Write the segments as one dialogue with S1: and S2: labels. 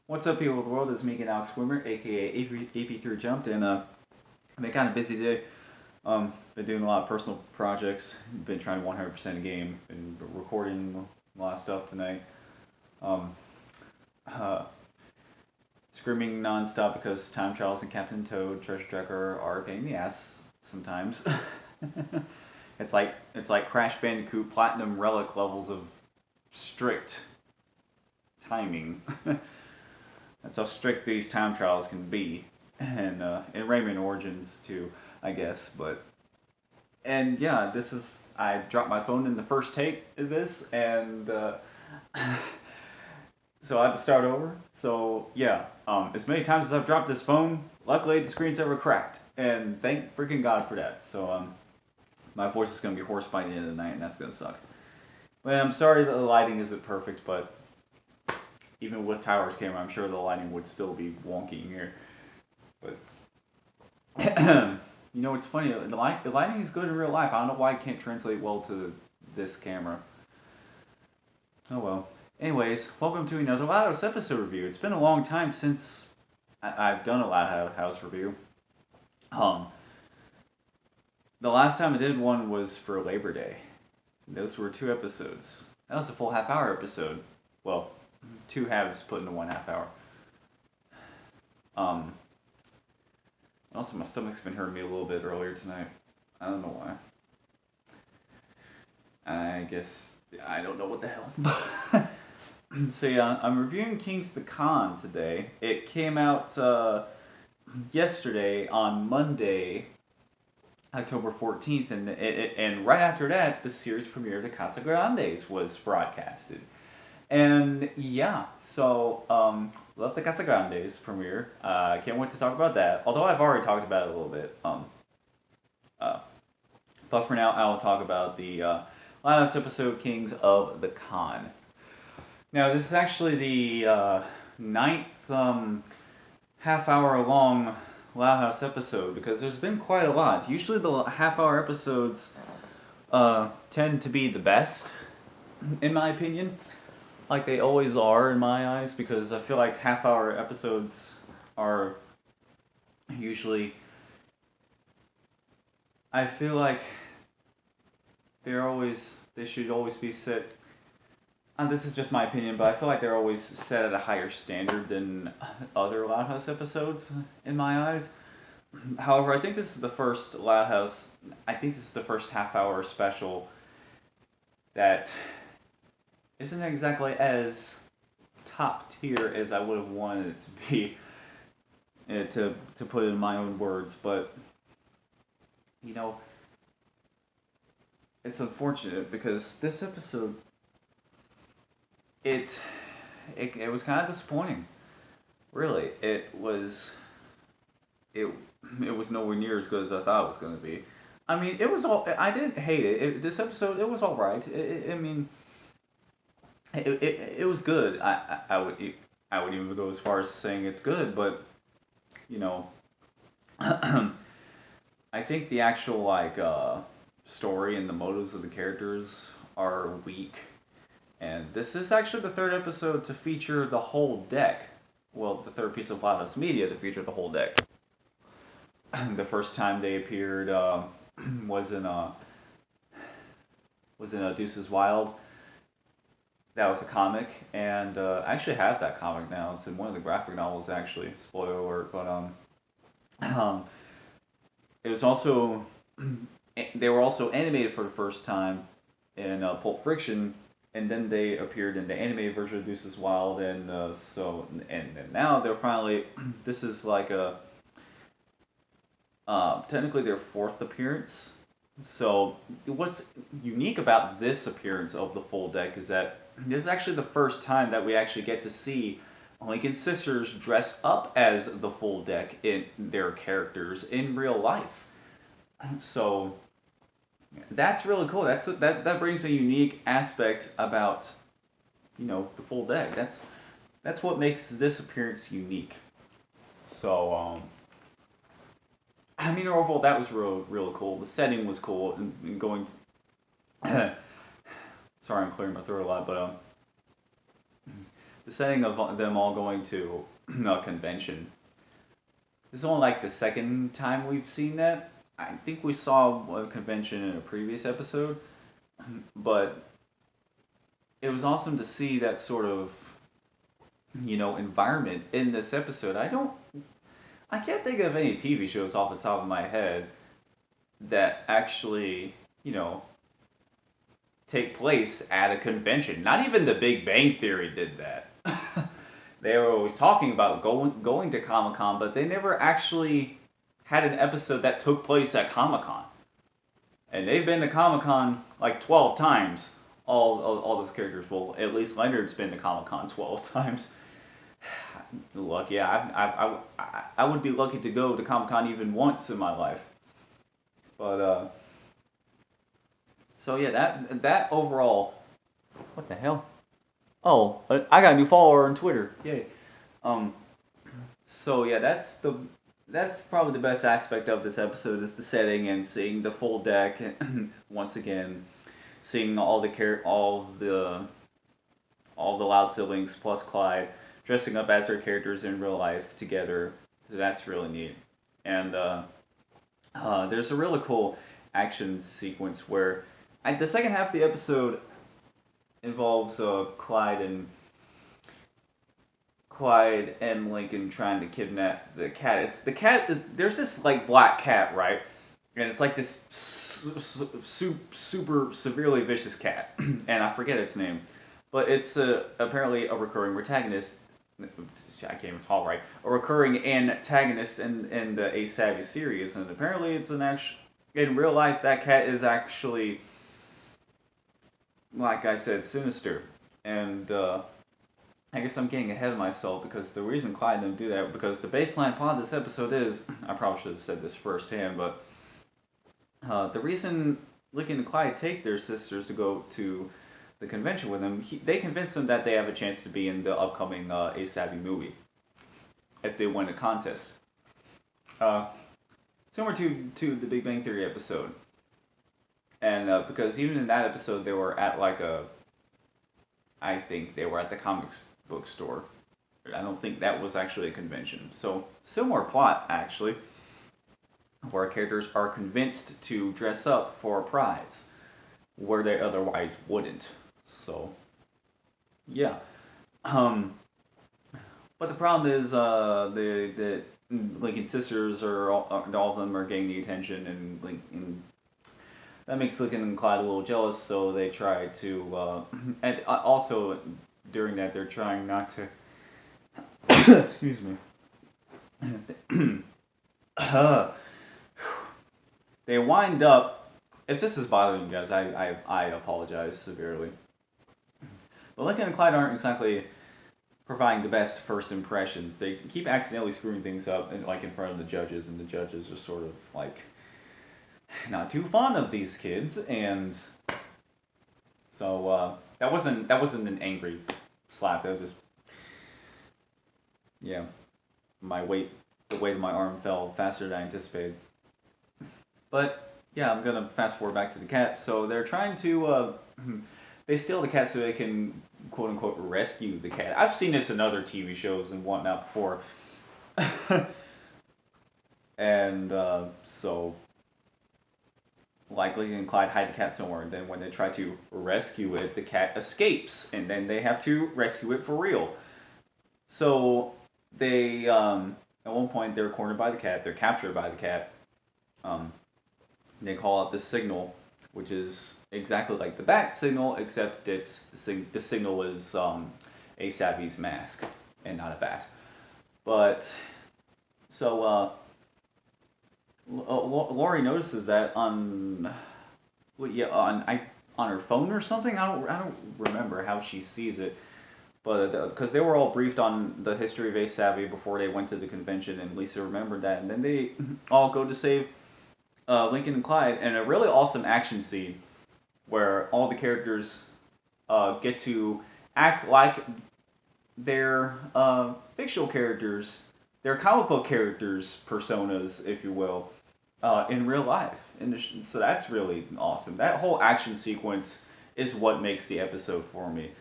S1: What's up, people of the world? It's me, Alex Swimmer, aka AP3 Jumped, and I've been kind of busy today. Been doing a lot of personal projects. Been trying 100% a game. Been recording a lot of stuff tonight. Um, uh, Screaming nonstop because time trials and Captain Toad Treasure Tracker are a pain in the ass sometimes. it's like Crash Bandicoot Platinum Relic levels of strict timing. That's how strict these time trials can be, and in Rayman Origins too, I guess. And yeah, this is I dropped my phone in the first take of this, and so I had to start over. So yeah, as many times as I've dropped this phone, luckily the screen's never cracked, and thank freaking God for that. So my voice is gonna be hoarse by the end of the night, and that's gonna suck. But I'm sorry that the lighting isn't perfect, but even with Tyler's camera, I'm sure the lighting would still be wonky in here. But it's funny. The lighting is good in real life. I don't know why it can't translate well to this camera. Oh well. Anyways, welcome to another Loud House episode review. It's been a long time since I've done a Loud House review. The last time I did one was for Labor Day. Those were 2 episodes. That was a full half-hour episode. Well, 2 halves put into 1 half hour. Also, my stomach's been hurting me a little bit earlier tonight. I don't know why. I guess I don't know what the hell. So yeah, I'm reviewing Kings of the Con today. It came out yesterday on Monday, October 14th, and right after that, the series premiere of Casa Grandes was broadcasted. And yeah, so love the Casa Grandes premiere. Can't wait to talk about that. Although I've already talked about it a little bit. But for now, I will talk about the last episode, Kings of the Con. Now, this is actually the 9th half-hour long Loud House episode because there's been quite a lot. Usually, the half-hour episodes tend to be the best, in my opinion. Like they always are in my eyes, because I feel like half-hour episodes are usually, I feel like they should always be set, and this is just my opinion, but I feel like they're always set at a higher standard than other Loud House episodes in my eyes. However, I think this is the first half-hour special that isn't exactly as top tier as I would have wanted it to be, to put it in my own words. But it's unfortunate because this episode, it was kind of disappointing. Really, it was nowhere near as good as I thought it was going to be. I mean, it was all. I didn't hate it. This episode, it was all right. I mean, it was good. I would even go as far as saying it's good, but I think the actual story and the motives of the characters are weak. And this is actually the 3rd episode to feature the whole deck. Well, the 3rd piece of Loud House media to feature the whole deck. The first time they appeared was in Deuces Wild. That was a comic, and I actually have that comic now. It's in one of the graphic novels, actually. Spoiler alert, but it was also they were also animated for the first time in Pulp Friction, and then they appeared in the animated version of Deuces Wild, and now they're finally. This is like a technically their 4th appearance. So what's unique about this appearance of the full deck is that this is actually the first time that we actually get to see Lincoln Sisters dress up as the full deck in their characters in real life. So that's really cool. That brings a unique aspect about the full deck. That's what makes this appearance unique. So I mean, overall, that was real cool. The setting was cool, and going. Sorry, I'm clearing my throat a lot, but the setting of them all going to a convention. This is only like the second time we've seen that. I think we saw a convention in a previous episode, but it was awesome to see that sort of environment in this episode. I can't think of any TV shows off the top of my head that actually take place at a convention. Not even The Big Bang Theory did that. They were always talking about going to Comic Con, but they never actually had an episode that took place at Comic Con. And they've been to Comic Con like 12 times. All those characters. Well, at least Leonard's been to Comic Con 12 times. Lucky, yeah. I would be lucky to go to Comic Con even once in my life. But so yeah, that overall. What the hell? Oh, I got a new follower on Twitter. Yay. Um. So yeah, that's probably the best aspect of this episode is the setting and seeing the full deck once again, seeing all the Loud siblings plus Clyde dressing up as their characters in real life together. So that's really neat. And there's a really cool action sequence where the second half of the episode involves Clyde and Lincoln trying to kidnap the cat. It's the cat. There's this like black cat, right? And it's like this super severely vicious cat, and I forget its name, but it's apparently a recurring protagonist. I can't even talk right. A recurring antagonist in the Ace Savvy series, and apparently it's in real life that cat is actually, like I said, sinister. And I guess I'm getting ahead of myself because the reason Clyde didn't do that, because the baseline plot of this episode is, I probably should have said this firsthand, but the reason Lincoln and Clyde take their sisters to go to the convention with them, they convince them that they have a chance to be in the upcoming Ace Savvy movie if they win a contest. Similar to the Big Bang Theory episode. And because even in that episode, they were at I think they were at the comics book store. I don't think that was actually a convention. So, similar plot, actually, where characters are convinced to dress up for a prize, where they otherwise wouldn't. So, yeah. But the problem is, the Lincoln sisters all of them are getting the attention, and that makes Lincoln and Clyde a little jealous. So they try to, and also during that they're trying not to. Excuse me. They wind up. If this is bothering you guys, I apologize severely. But Lincoln and Clyde aren't exactly providing the best first impressions. They keep accidentally screwing things up, in front of the judges, and the judges are sort of not too fond of these kids, and so that wasn't an angry slap. That was just the weight of my arm fell faster than I anticipated. But yeah, I'm gonna fast forward back to the cat. So they're trying to they steal the cat so they can quote unquote rescue the cat. I've seen this in other TV shows and whatnot before, and so. Lincoln and Clyde hide the cat somewhere, and then when they try to rescue it, the cat escapes, and then they have to rescue it for real. So they, at one point, they're cornered by the cat. They're captured by the cat. They call out the signal, which is exactly like the bat signal, except the signal is Ace Savvy's mask and not a bat. But so. Lori notices that on her phone or something. I don't remember how she sees it, but because they were all briefed on the history of Ace Savvy before they went to the convention, and Lisa remembered that, and then they all go to save Lincoln and Clyde, and a really awesome action scene where all the characters get to act like their fictional characters, their comic book characters, personas, if you will. In real life. So that's really awesome. That whole action sequence is what makes the episode for me.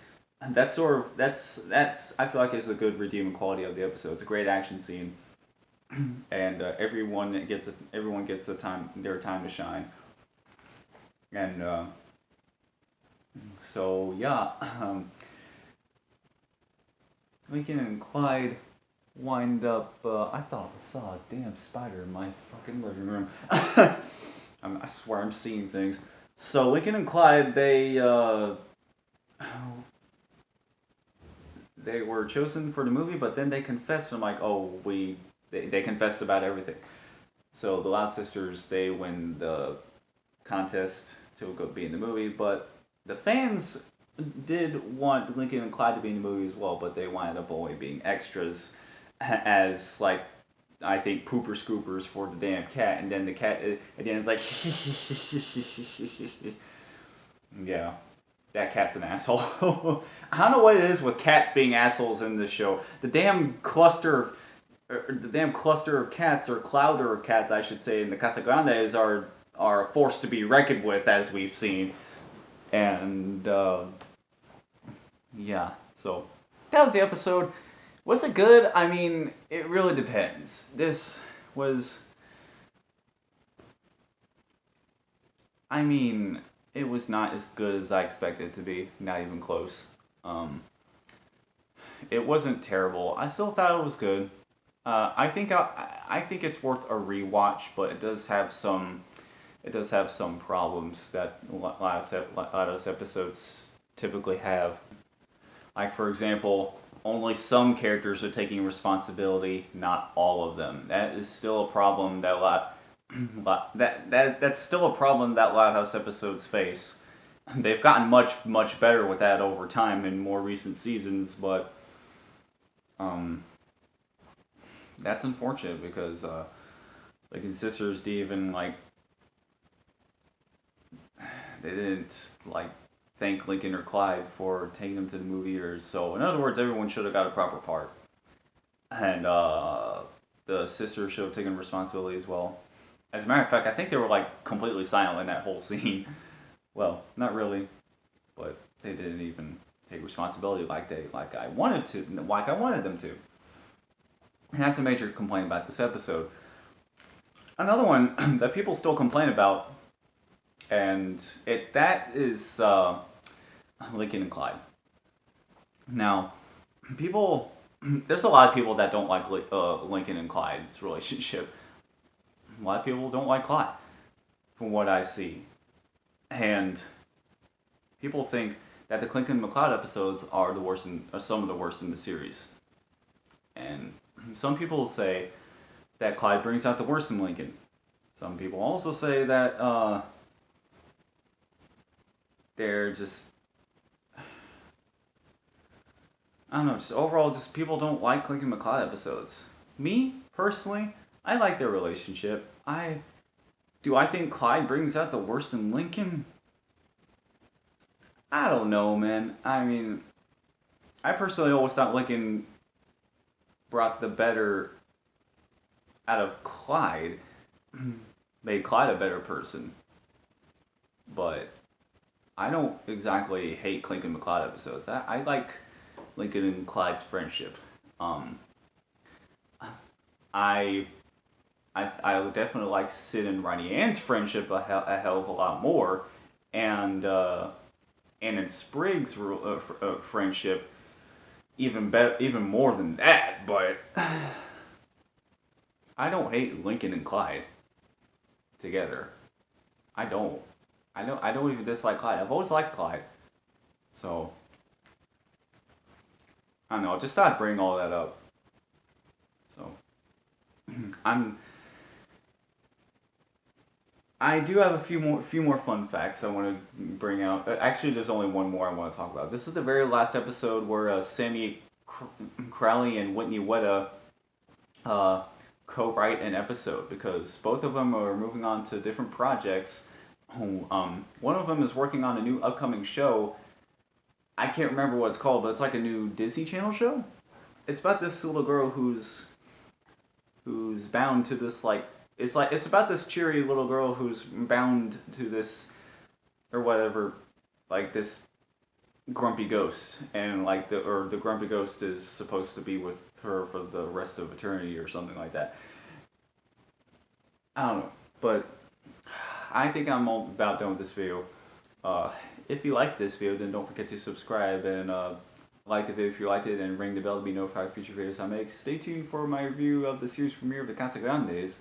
S1: And that's sort of that's I feel like is a good redeeming quality of the episode. It's a great action scene, and everyone gets their time to shine. And so yeah, Lincoln and Clyde wind up. I thought I saw a damn spider in my fucking living room. I swear I'm seeing things. So Lincoln and Clyde, they were chosen for the movie, but then they confessed. I'm like, oh, they confessed about everything. So the Loud Sisters, they win the contest to go be in the movie, but the fans did want Lincoln and Clyde to be in the movie as well, but they wound up only being extras as like I think pooper scoopers for the damn cat, and then the cat at the end is like, yeah, that cat's an asshole. I don't know what it is with cats being assholes in this show. The damn cluster of cats, or clouder of cats, I should say, in the Casagrandes are a force to be reckoned with, as we've seen. And yeah, so that was the episode. Was it good? I mean, it really depends. This was, I mean, it was not as good as I expected it to be. Not even close. Um, it wasn't terrible. I still thought it was good. I think it's worth a rewatch, but it does have some problems that a lot of those episodes typically have. Like for example, only some characters are taking responsibility, not all of them. That is still a problem that that's still a problem that Lighthouse episodes face. They've gotten much better with that over time in more recent seasons, but um, that's unfortunate because like in Sisters, they even like they didn't like thank Lincoln or Clyde for taking them to the movie, or so. In other words, everyone should have got a proper part, and the sisters should have taken responsibility as well. As a matter of fact, I think they were like completely silent in that whole scene. Well, not really, but they didn't even take responsibility like I wanted them to. And that's a major complaint about this episode. Another one that people still complain about, and that is Lincoln and Clyde. Now, people, there's a lot of people that don't like Lincoln and Clyde's relationship. A lot of people don't like Clyde, from what I see, and people think that the Lincoln and McCloud episodes are some of the worst in the series. And some people say that Clyde brings out the worst in Lincoln. Some people also say that they're just, I don't know, just overall, just people don't like Lincoln McCloud episodes. Me, personally, I like their relationship. I think Clyde brings out the worst in Lincoln? I don't know, man. I mean, I personally always thought Lincoln brought the better out of Clyde, made Clyde a better person. But I don't exactly hate Lincoln McCloud episodes. I like Lincoln and Clyde's friendship. I I definitely like Sid and Ronnie Ann's friendship a hell of a lot more, and Ann and Spriggs' friendship even better, even more than that. But I don't hate Lincoln and Clyde together. I don't. I don't even dislike Clyde. I've always liked Clyde. So I don't know. I just thought I'd bring all that up. So I'm. I do have a few more fun facts I want to bring out. Actually, there's only one more I want to talk about. This is the very last episode where Sammy Crowley and Whitney Weta co-write an episode because both of them are moving on to different projects. One of them is working on a new upcoming show. I can't remember what it's called, but it's like a new Disney Channel show. It's about this little girl who's bound to this it's about this cheery little girl who's bound to this or whatever, like this grumpy ghost, and like the grumpy ghost is supposed to be with her for the rest of eternity or something like that. I don't know, but I think I'm all about done with this video. Uh, if you liked this video, then don't forget to subscribe and like the video if you liked it, and ring the bell to be notified of future videos I make. Stay tuned for my review of the series premiere of the Casa Grandes,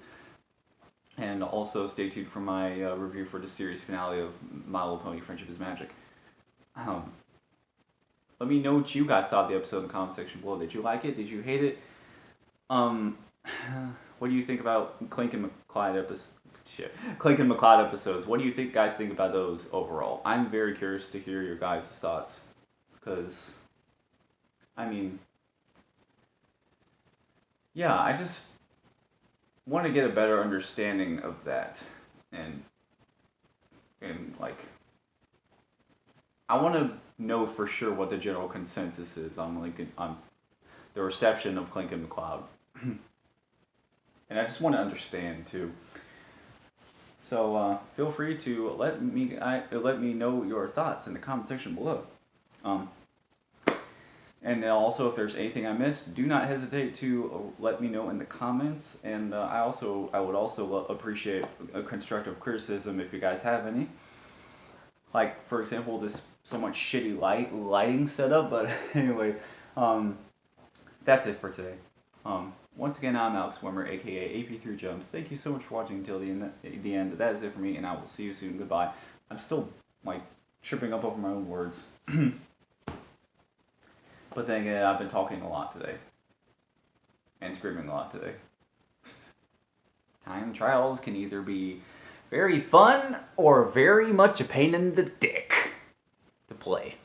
S1: and also stay tuned for my review for the series finale of My Little Pony: Friendship is Magic. Let me know what you guys thought of the episode in the comment section below. Did you like it? Did you hate it? What do you think about Clink and McCloud episodes? Clink and McCloud episodes. What do you guys think about those overall? I'm very curious to hear your guys' thoughts, because, I mean, yeah, I just want to get a better understanding of that, and like, I want to know for sure what the general consensus is on on the reception of Clink and McCloud. And I just want to understand too. So feel free to let me know your thoughts in the comment section below. And also, if there's anything I missed, do not hesitate to let me know in the comments. And I would also appreciate a constructive criticism if you guys have any. Like, for example, this somewhat shitty lighting setup. But anyway, that's it for today. Once again, I'm Alex Swimmer, aka AP3Jumps. Thank you so much for watching until the end. That is it for me, and I will see you soon. Goodbye. I'm still, like, tripping up over my own words. But then again, I've been talking a lot today. And screaming a lot today. Time trials can either be very fun or very much a pain in the dick to play.